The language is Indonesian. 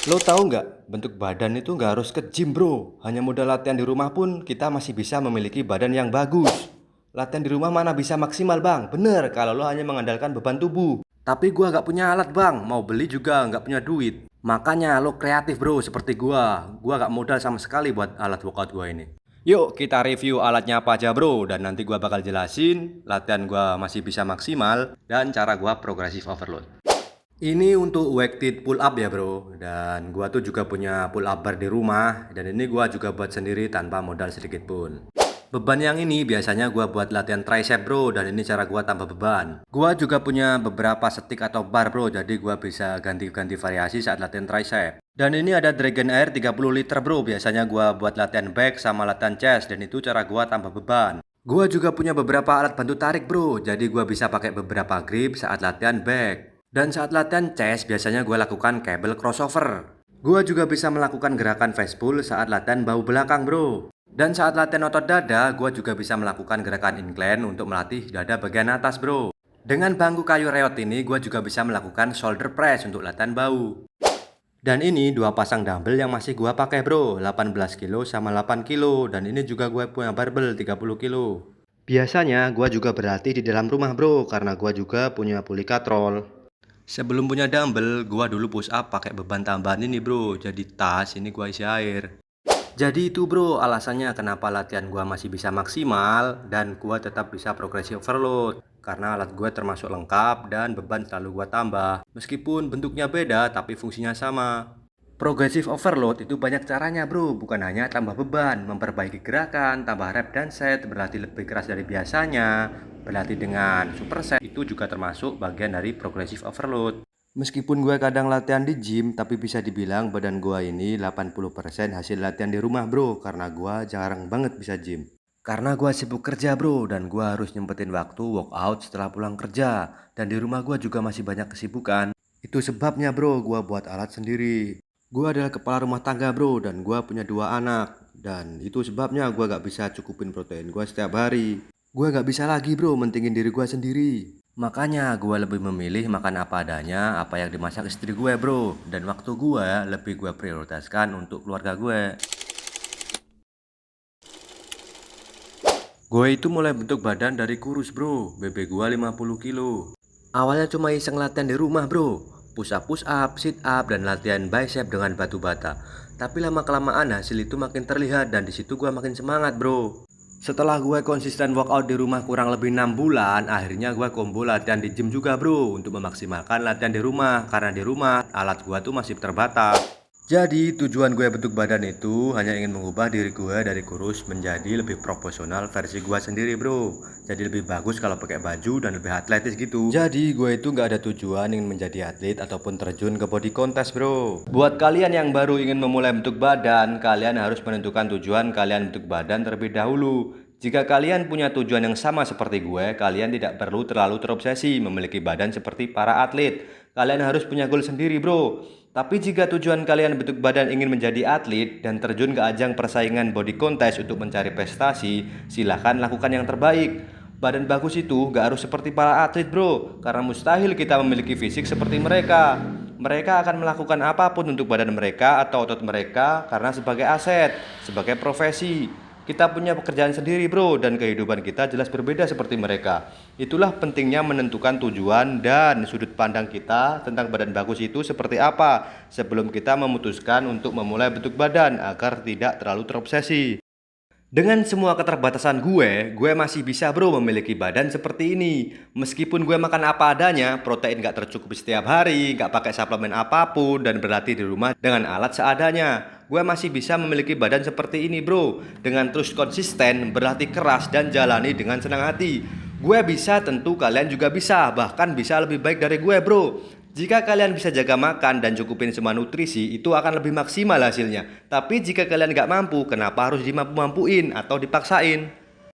Lo tahu nggak, bentuk badan itu nggak harus ke gym bro. Hanya modal latihan di rumah pun kita masih bisa memiliki badan yang bagus. Latihan di rumah mana bisa maksimal bang? Bener, kalau lo hanya mengandalkan beban tubuh. Tapi gua nggak punya alat bang, mau beli juga nggak punya duit. Makanya lo kreatif bro, seperti gua. Gua nggak modal sama sekali buat alat workout gua ini. Yuk kita review alatnya apa aja bro. Dan nanti gua bakal jelasin latihan gua masih bisa maksimal dan cara gua progressive overload. Ini untuk weighted pull up ya bro. Dan gua tuh juga punya pull up bar di rumah. Dan ini gua juga buat sendiri tanpa modal sedikit pun. Beban yang ini biasanya gua buat latihan tricep bro. Dan ini cara gua tambah beban. Gua juga punya beberapa stick atau bar bro. Jadi gua bisa ganti-ganti variasi saat latihan tricep. Dan ini ada Dragon Air 30 liter bro. Biasanya gua buat latihan back sama latihan chest. Dan itu cara gua tambah beban. Gua juga punya beberapa alat bantu tarik bro. Jadi gua bisa pakai beberapa grip saat latihan back. Dan saat latihan chest biasanya gue lakukan cable crossover. Gue juga bisa melakukan gerakan face pull saat latihan bahu belakang bro. Dan saat latihan otot dada, gue juga bisa melakukan gerakan incline untuk melatih dada bagian atas bro. Dengan bangku kayu reot ini, gue juga bisa melakukan shoulder press untuk latihan bahu. Dan ini dua pasang dumbbell yang masih gue pakai bro, 18 kilo sama 8 kilo. Dan ini juga gue punya barbel 30 kilo. Biasanya gue juga berlatih di dalam rumah bro, karena gue juga punya Polycatrol. Sebelum punya dumbbell, gua dulu push up pakai beban tambahan ini bro. Jadi tas ini gua isi air. Jadi itu bro alasannya kenapa latihan gua masih bisa maksimal dan gua tetap bisa progressive overload. Karena alat gua termasuk lengkap dan beban selalu gua tambah. Meskipun bentuknya beda tapi fungsinya sama. Progressive overload itu banyak caranya bro, bukan hanya tambah beban, memperbaiki gerakan, tambah rep dan set, berlatih lebih keras dari biasanya, berlatih dengan superset, itu juga termasuk bagian dari progressive overload. Meskipun gue kadang latihan di gym, tapi bisa dibilang badan gue ini 80% hasil latihan di rumah bro, karena gue jarang banget bisa gym. Karena gue sibuk kerja bro, dan gue harus nyempetin waktu workout setelah pulang kerja, dan di rumah gue juga masih banyak kesibukan. Itu sebabnya bro, gue buat alat sendiri. Gue adalah kepala rumah tangga bro, dan gue punya 2 anak. Dan itu sebabnya gue gak bisa cukupin protein gue setiap hari. Gue gak bisa lagi bro mentingin diri gue sendiri. Makanya gue lebih memilih makan apa adanya, apa yang dimasak istri gue bro. Dan waktu gue lebih gue prioritaskan untuk keluarga gue. Gue itu mulai bentuk badan dari kurus bro, BB gue 50 kilo. Awalnya cuma iseng latihan di rumah bro, push up, sit up, dan latihan bicep dengan batu bata. Tapi lama-kelamaan hasil itu makin terlihat dan disitu gue makin semangat bro. Setelah gue konsisten workout di rumah kurang lebih 6 bulan, akhirnya gue combo latihan di gym juga bro, untuk memaksimalkan latihan di rumah. Karena di rumah alat gue tuh masih terbatas. Jadi tujuan gue bentuk badan itu hanya ingin mengubah diri gue dari kurus menjadi lebih proporsional versi gue sendiri bro. Jadi lebih bagus kalau pakai baju dan lebih atletis gitu. Jadi gue itu nggak ada tujuan ingin menjadi atlet ataupun terjun ke body contest bro. Buat kalian yang baru ingin memulai bentuk badan, kalian harus menentukan tujuan kalian bentuk badan terlebih dahulu. Jika kalian punya tujuan yang sama seperti gue, kalian tidak perlu terlalu terobsesi memiliki badan seperti para atlet. Kalian harus punya goal sendiri bro. Tapi jika tujuan kalian bentuk badan ingin menjadi atlet dan terjun ke ajang persaingan body contest untuk mencari prestasi, silahkan lakukan yang terbaik. Badan bagus itu gak harus seperti para atlet bro, karena mustahil kita memiliki fisik seperti mereka. Mereka akan melakukan apapun untuk badan mereka atau otot mereka karena sebagai aset, sebagai profesi. Kita punya pekerjaan sendiri bro, dan kehidupan kita jelas berbeda seperti mereka. Itulah pentingnya menentukan tujuan dan sudut pandang kita tentang badan bagus itu seperti apa sebelum kita memutuskan untuk memulai bentuk badan agar tidak terlalu terobsesi. Dengan semua keterbatasan gue masih bisa bro memiliki badan seperti ini. Meskipun gue makan apa adanya, protein gak tercukupi setiap hari, gak pakai suplemen apapun, dan berlatih di rumah dengan alat seadanya. Gue masih bisa memiliki badan seperti ini bro, dengan terus konsisten, berlatih keras, dan jalani dengan senang hati. Gue bisa, tentu kalian juga bisa, bahkan bisa lebih baik dari gue bro. Jika kalian bisa jaga makan dan cukupin semua nutrisi, itu akan lebih maksimal hasilnya. Tapi jika kalian gak mampu, kenapa harus dimampu-mampuin atau dipaksain?